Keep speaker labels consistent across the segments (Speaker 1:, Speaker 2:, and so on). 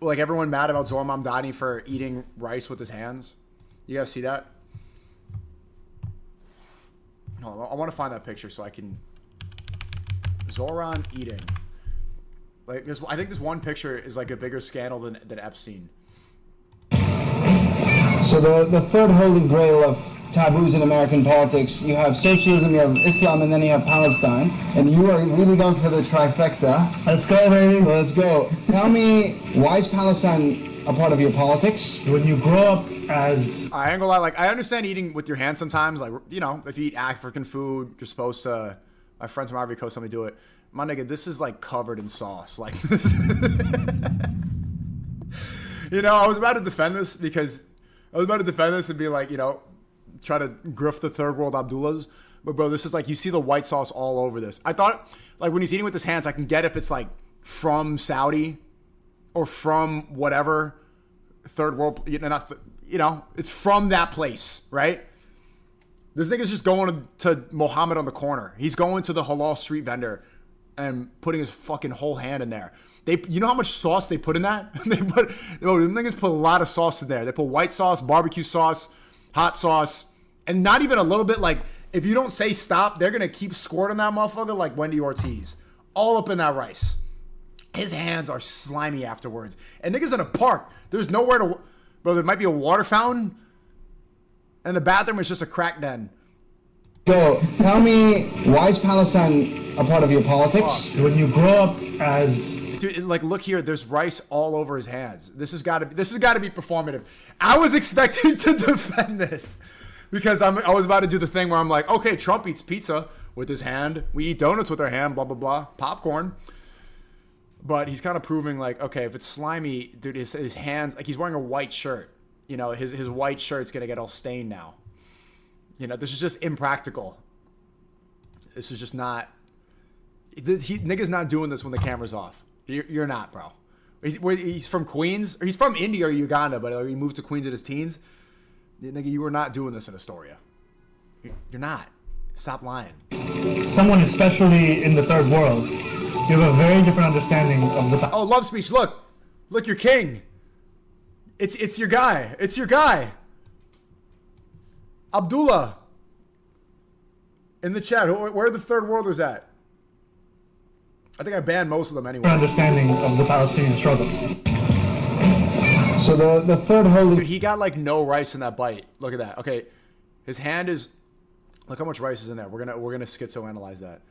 Speaker 1: like everyone mad about Zohran Mamdani for eating rice with his hands. You guys see that? Hold on, I want to find that picture so I can. Zohran eating. Like this, I think this one picture is like a bigger scandal than Epstein.
Speaker 2: So the third holy grail of taboos in American politics, you have socialism, you have Islam, and then you have Palestine. And you are really going for the trifecta.
Speaker 3: Let's go, baby.
Speaker 2: Let's go. Tell me, why is Palestine a part of your politics?
Speaker 3: When you grow up as...
Speaker 1: I ain't gonna lie, like, I understand eating with your hands sometimes. Like, you know, if you eat African food, you're supposed to... My friends from Ivory Coast let me do it. My nigga, this is, like, covered in sauce. Like, you know, I was about to defend this because... I was about to defend this and be like, you know, try to grift the third world Abdullahs. But, bro, this is like, you see the white sauce all over this. I thought, like, when he's eating with his hands, I can get if it's, like, from Saudi or from whatever third world, you know, it's from that place, right? This nigga's just going to Mohammed on the corner. He's going to the halal street vendor and putting his fucking whole hand in there. You know how much sauce they put in that? Them niggas put a lot of sauce in there. They put white sauce, barbecue sauce, hot sauce, and not even a little bit. Like, if you don't say stop, they're going to keep squirting that motherfucker like Wendy Ortiz. All up in that rice. His hands are slimy afterwards. And niggas in a park. There's nowhere to... Bro, there might be a water fountain. And the bathroom is just a crack den.
Speaker 2: So, tell me, why is Palestine a part of your politics?
Speaker 3: When you grow up as...
Speaker 1: Dude, like, look here. There's rice all over his hands. This has got to be performative. I was expecting to defend this because I was about to do the thing where I'm like, okay, Trump eats pizza with his hand. We eat donuts with our hand. Blah blah blah. Popcorn. But he's kind of proving like, okay, if it's slimy, dude, his hands, like he's wearing a white shirt. You know, his white shirt's gonna get all stained now. You know, this is just impractical. This is just not. Nigga's not doing this when the camera's off. You're not, bro. He's from Queens, or he's from India or Uganda, but he moved to Queens in his teens. Nigga, you were not doing this in Astoria. You're not. Stop lying.
Speaker 3: Someone especially in the third world, you have a very different understanding of the...
Speaker 1: Oh, love speech. Look, your king. It's your guy. It's your guy. Abdullah. In the chat, where are the third worlders at? I think I banned most of them anyway.
Speaker 3: Understanding of the Palestinian struggle.
Speaker 2: So the third holy...
Speaker 1: Dude, he got like no rice in that bite. Look at that. Okay, his hand is... Look how much rice is in there. We're gonna schizoanalyze that.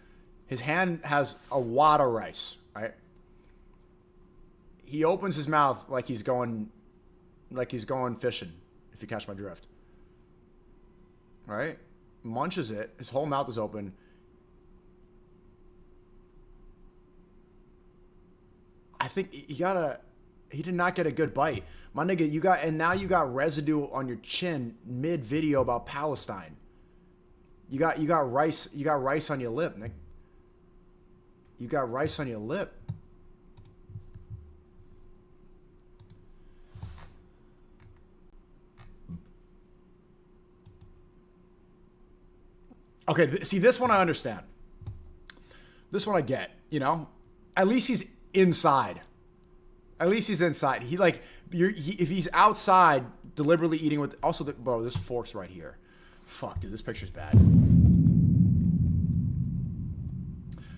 Speaker 1: His hand has a wad of rice, right? He opens his mouth like he's going fishing, if you catch my drift. Right? Munches it. His whole mouth is open. I think he did not get a good bite. My nigga, now you got residue on your chin mid video about Palestine. You got rice on your lip, Nick. You got rice on your lip. Okay, see, this one I understand. This one I get, you know? At least he's inside. At least he's inside. If he's outside deliberately eating with... Also, bro, there's forks right here. Fuck, dude, this picture's bad.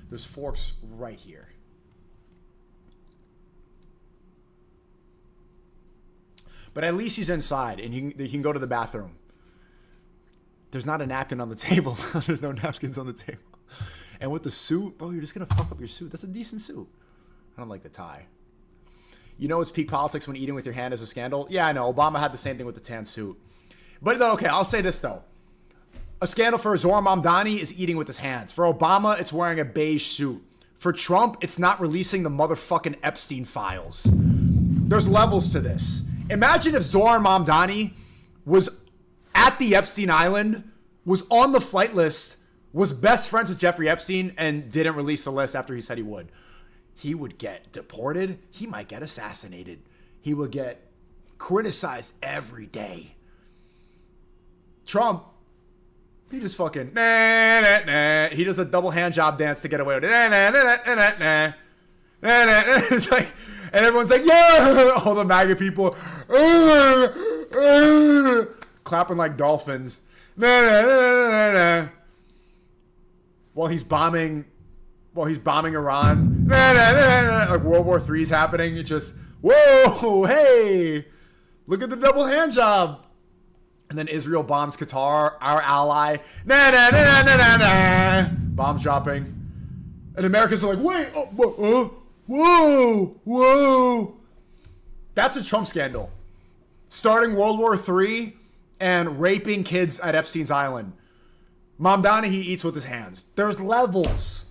Speaker 1: There's forks right here. But at least he's inside, and he can go to the bathroom. There's not a napkin on the table. There's no napkins on the table. And with the suit, bro, you're just going to fuck up your suit. That's a decent suit. I don't like the tie. You know it's peak politics when eating with your hand is a scandal? Yeah, I know. Obama had the same thing with the tan suit. But, okay, I'll say this, though. A scandal for Zohran Mamdani is eating with his hands. For Obama, it's wearing a beige suit. For Trump, it's not releasing the motherfucking Epstein files. There's levels to this. Imagine if Zohran Mamdani was at the Epstein Island, was on the flight list, was best friends with Jeffrey Epstein, and didn't release the list after he said he would. He would get deported. He might get assassinated. He would get criticized every day. Trump, he just fucking he does a double hand job dance to get away with it. It's like, And everyone's like, yeah! All the MAGA people clapping like dolphins. While he's bombing Iran. Like World War III is happening. It just, whoa, hey, look at the double hand job. And then Israel bombs Qatar, our ally. Bombs dropping. And Americans are like, wait, whoa. That's a Trump scandal. Starting World War III and raping kids at Epstein's Island. Mamdani, he eats with his hands. There's levels.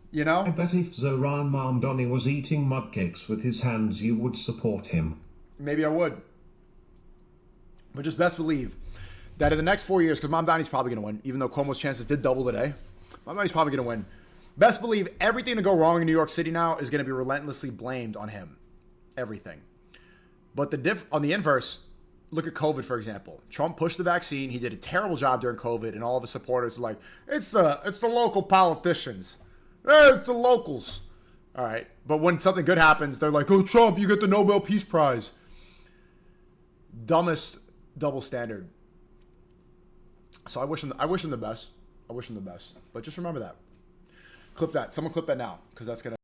Speaker 1: You know?
Speaker 4: I bet if Zohran Mamdani was eating mudcakes with his hands, you would support him.
Speaker 1: Maybe I would. But just best believe that in the next 4 years, because Mamdani's probably going to win, even though Cuomo's chances did double today, Mamdani's probably going to win. Best believe everything to go wrong in New York City now is going to be relentlessly blamed on him. Everything. But on the inverse, look at COVID, for example. Trump pushed the vaccine. He did a terrible job during COVID, and all of his supporters are like, it's the local politicians. It's the locals. All right. But when something good happens, they're like, oh, Trump, you get the Nobel Peace Prize. Dumbest double standard. So I wish him the best. I wish him the best. But just remember that. Clip that. Someone clip that now, because that's going to